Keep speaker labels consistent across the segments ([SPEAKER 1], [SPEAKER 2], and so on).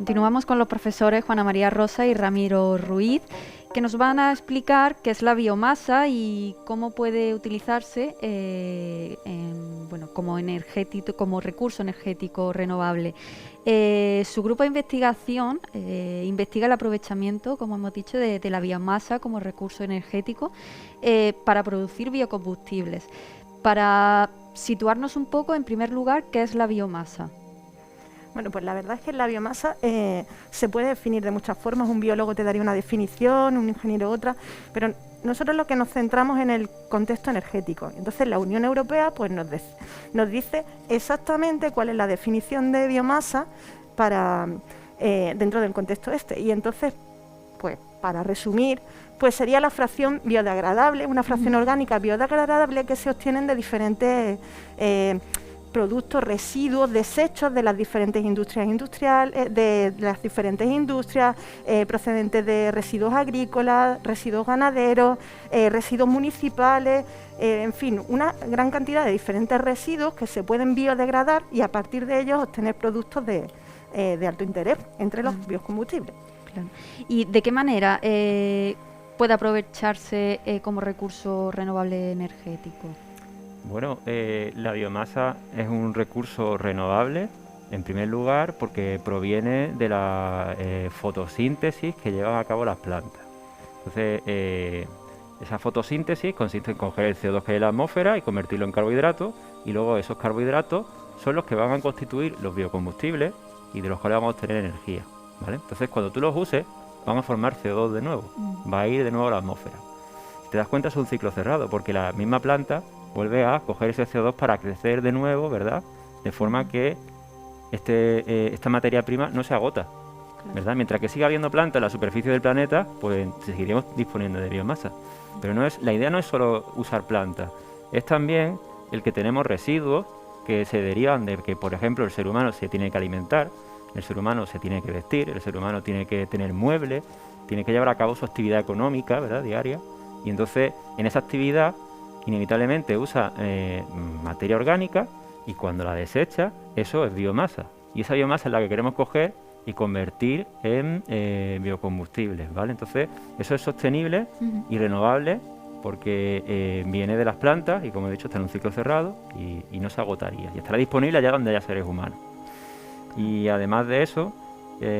[SPEAKER 1] continuamos con los profesores Juana María Rosa y Ramiro Ruiz, que nos van a explicar qué es la biomasa y cómo puede utilizarse como recurso energético renovable. Su grupo de investigación investiga el aprovechamiento, como hemos dicho, de la biomasa como recurso energético para producir biocombustibles. Para situarnos un poco, en primer lugar, ¿qué es la biomasa?
[SPEAKER 2] Bueno, pues la verdad es que la biomasa se puede definir de muchas formas. Un biólogo te daría una definición, un ingeniero otra, pero nosotros lo que nos centramos en el contexto energético. Entonces la Unión Europea pues nos dice exactamente cuál es la definición de biomasa para dentro del contexto este. Y entonces, pues para resumir, pues sería la fracción biodegradable, una fracción orgánica biodegradable que se obtienen de diferentes productos, residuos, desechos de las diferentes industrias procedentes de residuos agrícolas, residuos ganaderos, residuos municipales, en fin, una gran cantidad de diferentes residuos que se pueden biodegradar y a partir de ellos obtener productos de alto interés, entre los biocombustibles.
[SPEAKER 1] Claro. ¿Y de qué manera puede aprovecharse como recurso renovable energético?
[SPEAKER 3] Bueno, la biomasa es un recurso renovable, en primer lugar, porque proviene de la fotosíntesis que llevan a cabo las plantas. Entonces, esa fotosíntesis consiste en coger el CO2 que hay en la atmósfera y convertirlo en carbohidratos, y luego esos carbohidratos son los que van a constituir los biocombustibles y de los cuales vamos a obtener energía, ¿vale? Entonces, cuando tú los uses, van a formar CO2 de nuevo, va a ir de nuevo a la atmósfera. Si te das cuenta, es un ciclo cerrado, porque la misma planta vuelve a coger ese CO2 para crecer de nuevo, ¿verdad? De forma que esta materia prima no se agota, ¿verdad? Mientras que siga habiendo plantas en la superficie del planeta, pues seguiremos disponiendo de biomasa. Pero la idea no es solo usar plantas, es también el que tenemos residuos que se derivan de que, por ejemplo, el ser humano se tiene que alimentar, el ser humano se tiene que vestir, el ser humano tiene que tener muebles, tiene que llevar a cabo su actividad económica, ¿verdad? Diaria. Y entonces, en esa actividad, inevitablemente usa materia orgánica y cuando la desecha, eso es biomasa. Y esa biomasa es la que queremos coger y convertir en biocombustibles, ¿vale? Entonces, eso es sostenible y renovable porque viene de las plantas y, como he dicho, está en un ciclo cerrado y no se agotaría. Y estará disponible allá donde haya seres humanos. Y además de eso,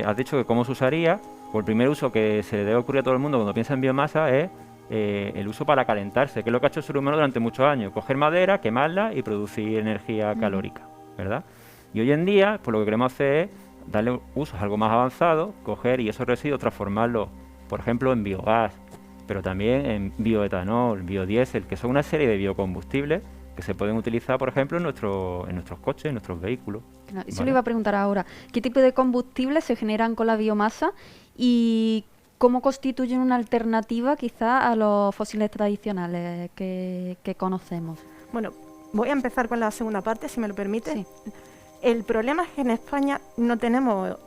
[SPEAKER 3] has dicho que cómo se usaría. Pues el primer uso que se le debe ocurrir a todo el mundo cuando piensa en biomasa es el uso para calentarse, que es lo que ha hecho el ser humano durante muchos años: coger madera, quemarla y producir energía calórica, ¿verdad? Y hoy en día, pues lo que queremos hacer es darle usos algo más avanzados, coger y esos residuos transformarlos, por ejemplo, en biogás, pero también en bioetanol, biodiesel, que son una serie de biocombustibles que se pueden utilizar, por ejemplo, en nuestros coches, en nuestros vehículos.
[SPEAKER 1] Eso le iba a preguntar ahora. ¿Qué tipo de combustibles se generan con la biomasa y cómo constituyen una alternativa quizá a los fósiles tradicionales que conocemos?
[SPEAKER 2] Bueno, voy a empezar con la segunda parte, si me lo permite.
[SPEAKER 1] Sí.
[SPEAKER 2] El problema es que en España no tenemos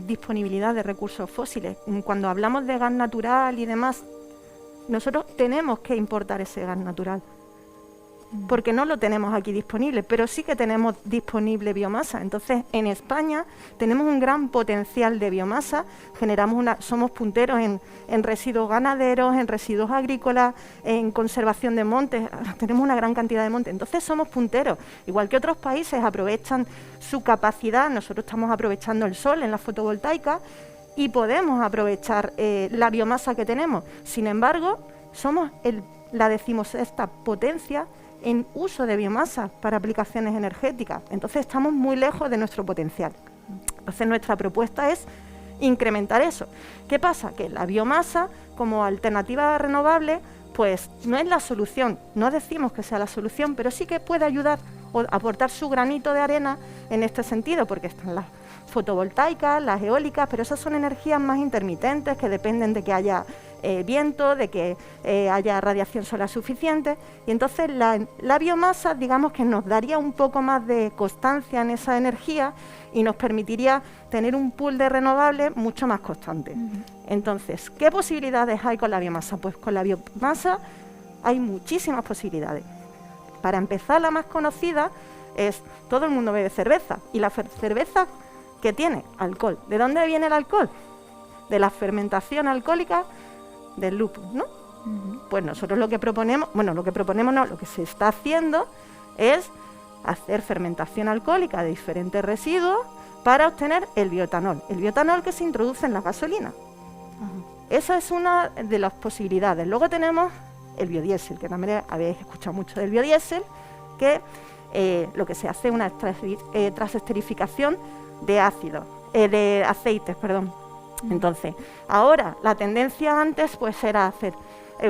[SPEAKER 2] disponibilidad de recursos fósiles. Cuando hablamos de gas natural y demás, nosotros tenemos que importar ese gas natural, porque no lo tenemos aquí disponible, pero sí que tenemos disponible biomasa. Entonces, en España tenemos un gran potencial de biomasa, somos punteros en residuos ganaderos, en residuos agrícolas, en conservación de montes, tenemos una gran cantidad de montes. Entonces somos punteros, igual que otros países aprovechan su capacidad. Nosotros estamos aprovechando el sol en la fotovoltaica y podemos aprovechar la biomasa que tenemos. Sin embargo, somos la 16ª potencia en uso de biomasa para aplicaciones energéticas. Entonces estamos muy lejos de nuestro potencial. Entonces nuestra propuesta es incrementar eso. ¿Qué pasa? Que la biomasa como alternativa renovable pues no es la solución, no decimos que sea la solución, pero sí que puede ayudar o aportar su granito de arena en este sentido, porque están las fotovoltaicas, las eólicas, pero esas son energías más intermitentes que dependen de que haya viento, de que haya radiación solar suficiente, y entonces la biomasa, digamos que nos daría un poco más de constancia en esa energía y nos permitiría tener un pool de renovables mucho más constante. Entonces, ¿qué posibilidades hay con la biomasa? Pues con la biomasa hay muchísimas posibilidades. Para empezar, la más conocida es: todo el mundo bebe cerveza, y la cerveza ¿Qué tiene? Alcohol. ¿De dónde viene el alcohol? De la fermentación alcohólica del lupus, ¿no? Pues nosotros lo que proponemos no, lo que se está haciendo es hacer fermentación alcohólica de diferentes residuos para obtener el bioetanol. El bioetanol que se introduce en la gasolina. Esa es una de las posibilidades. Luego tenemos el biodiesel, que también habéis escuchado mucho del biodiesel, que lo que se hace es una transesterificación de aceites. Entonces, ahora la tendencia antes pues era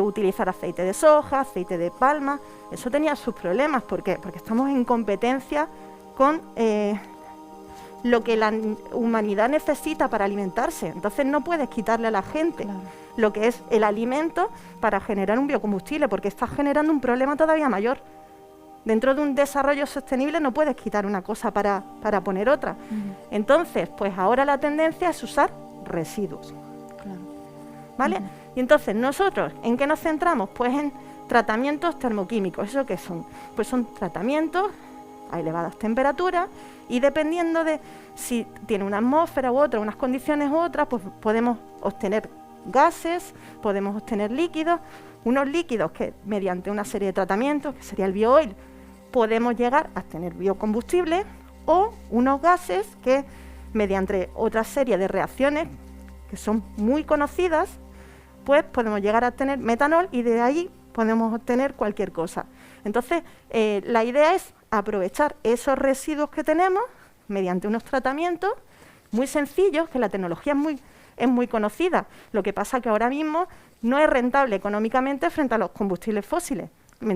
[SPEAKER 2] utilizar aceite de soja, aceite de palma. Eso tenía sus problemas. ¿Por qué? Porque estamos en competencia con lo que la humanidad necesita para alimentarse. Entonces no puedes quitarle a la gente lo que es el alimento para generar un biocombustible, porque estás generando un problema todavía mayor. Dentro de un desarrollo sostenible no puedes quitar una cosa para poner otra. Entonces, pues ahora la tendencia es usar residuos. ¿Vale? Y entonces nosotros, ¿en qué nos centramos? Pues en tratamientos termoquímicos. ¿Eso qué son? Pues son tratamientos a elevadas temperaturas, y dependiendo de si tiene una atmósfera u otra, unas condiciones u otras, pues podemos obtener gases, podemos obtener líquidos, unos líquidos que mediante una serie de tratamientos, que sería el bioil, podemos llegar a tener biocombustible, o unos gases que mediante otra serie de reacciones que son muy conocidas, pues podemos llegar a tener metanol, y de ahí podemos obtener cualquier cosa. Entonces, la idea es aprovechar esos residuos que tenemos mediante unos tratamientos muy sencillos, que la tecnología es muy conocida. Lo que pasa que ahora mismo no es rentable económicamente frente a los combustibles fósiles,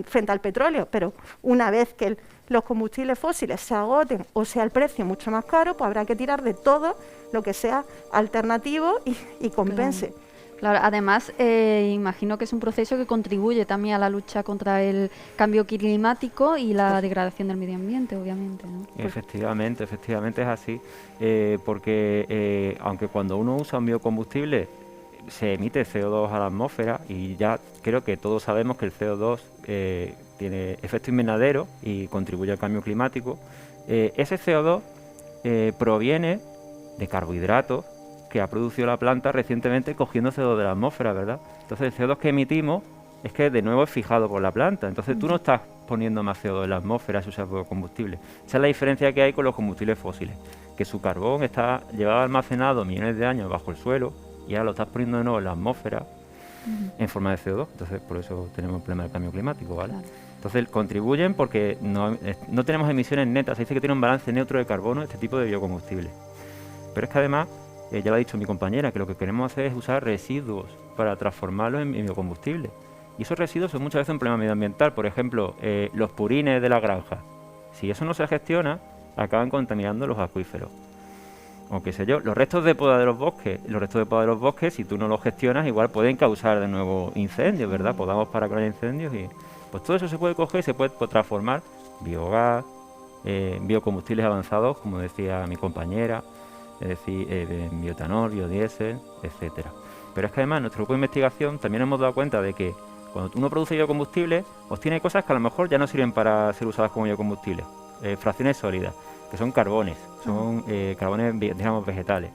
[SPEAKER 2] frente al petróleo, pero una vez que los combustibles fósiles se agoten o sea el precio mucho más caro, pues habrá que tirar de todo lo que sea alternativo y compense.
[SPEAKER 1] Claro, además imagino que es un proceso que contribuye también a la lucha contra el cambio climático y la degradación del medio ambiente, obviamente, ¿no?
[SPEAKER 3] Efectivamente es así, porque aunque cuando uno usa un biocombustible se emite CO2 a la atmósfera, y ya creo que todos sabemos que el CO2 tiene efecto invernadero y contribuye al cambio climático, ese CO2 proviene de carbohidratos que ha producido la planta recientemente cogiendo CO2 de la atmósfera, ¿verdad? Entonces el CO2 que emitimos es que de nuevo es fijado por la planta. Entonces tú no estás poniendo más CO2 en la atmósfera si usas combustible. Esa es la diferencia que hay con los combustibles fósiles, que su carbón llevaba almacenado millones de años bajo el suelo y ahora lo estás poniendo de nuevo en la atmósfera en forma de CO2. Entonces por eso tenemos el problema del cambio climático, ¿vale? Claro. Entonces contribuyen porque no tenemos emisiones netas. Se dice que tiene un balance neutro de carbono este tipo de biocombustible. Pero es que además, ya lo ha dicho mi compañera, que lo que queremos hacer es usar residuos para transformarlos en biocombustible. Y esos residuos son muchas veces un problema medioambiental. Por ejemplo, los purines de la granja. Si eso no se gestiona, acaban contaminando los acuíferos. O qué sé yo, los restos de poda de los bosques, si tú no los gestionas, igual pueden causar de nuevo incendios, ¿verdad? Podamos para que haya incendios, y pues todo eso se puede coger y se puede transformar biogás, biocombustibles avanzados, como decía mi compañera, es decir, bioetanol, biodiesel, etcétera. Pero es que además en nuestro grupo de investigación también hemos dado cuenta de que cuando uno produce biocombustible, obtiene cosas que a lo mejor ya no sirven para ser usadas como biocombustible, fracciones sólidas, que son carbones, carbones, digamos, vegetales.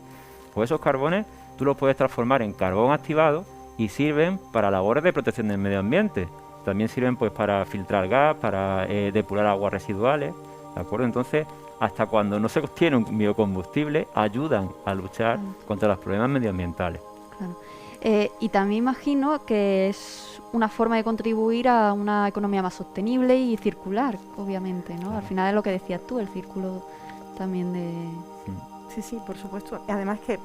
[SPEAKER 3] Pues esos carbones tú los puedes transformar en carbón activado y sirven para labores de protección del medio ambiente. También sirven pues para filtrar gas, para depurar aguas residuales, ¿de acuerdo? Entonces, hasta cuando no se obtiene un biocombustible, ayudan a luchar contra los problemas medioambientales.
[SPEAKER 1] Claro. Y también imagino que es una forma de contribuir a una economía más sostenible y circular, obviamente, ¿no? Claro. Al final es lo que decías tú, el círculo también de...
[SPEAKER 2] Sí, por supuesto. Además que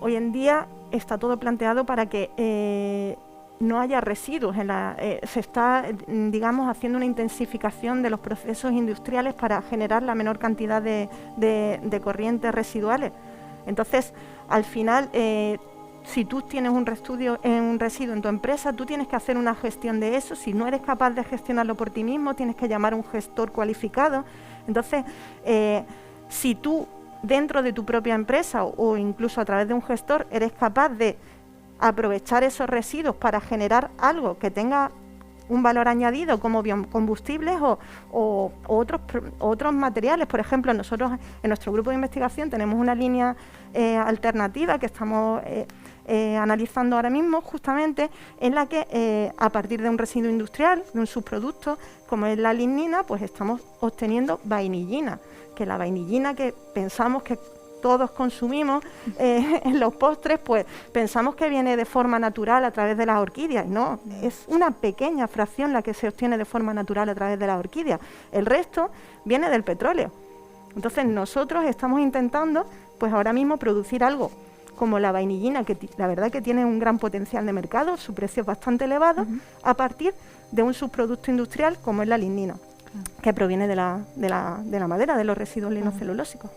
[SPEAKER 2] hoy en día está todo planteado para que no haya residuos. Se está, digamos, haciendo una intensificación de los procesos industriales para generar la menor cantidad de corrientes residuales. Entonces, al final, si tú tienes un residuo en tu empresa, tú tienes que hacer una gestión de eso. Si no eres capaz de gestionarlo por ti mismo, tienes que llamar a un gestor cualificado. Entonces, si tú dentro de tu propia empresa o incluso a través de un gestor eres capaz de aprovechar esos residuos para generar algo que tenga un valor añadido como biocombustibles o otros materiales. Por ejemplo, nosotros en nuestro grupo de investigación tenemos una línea alternativa que estamos analizando ahora mismo, justamente en la que a partir de un residuo industrial, de un subproducto como es la lignina, pues estamos obteniendo vainillina, que la vainillina que pensamos que todos consumimos en los postres, pues pensamos que viene de forma natural a través de las orquídeas. No, es una pequeña fracción la que se obtiene de forma natural a través de las orquídeas. El resto viene del petróleo. Entonces nosotros estamos intentando, pues ahora mismo, producir algo como la vainillina, que la verdad que tiene un gran potencial de mercado, su precio es bastante elevado, a partir de un subproducto industrial como es la lignina, que proviene de la madera, de los residuos linocelulósicos.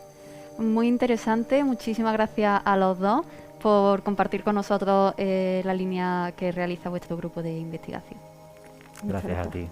[SPEAKER 1] Muy interesante, muchísimas gracias a los dos por compartir con nosotros la línea que realiza vuestro grupo de investigación.
[SPEAKER 3] Gracias a ti.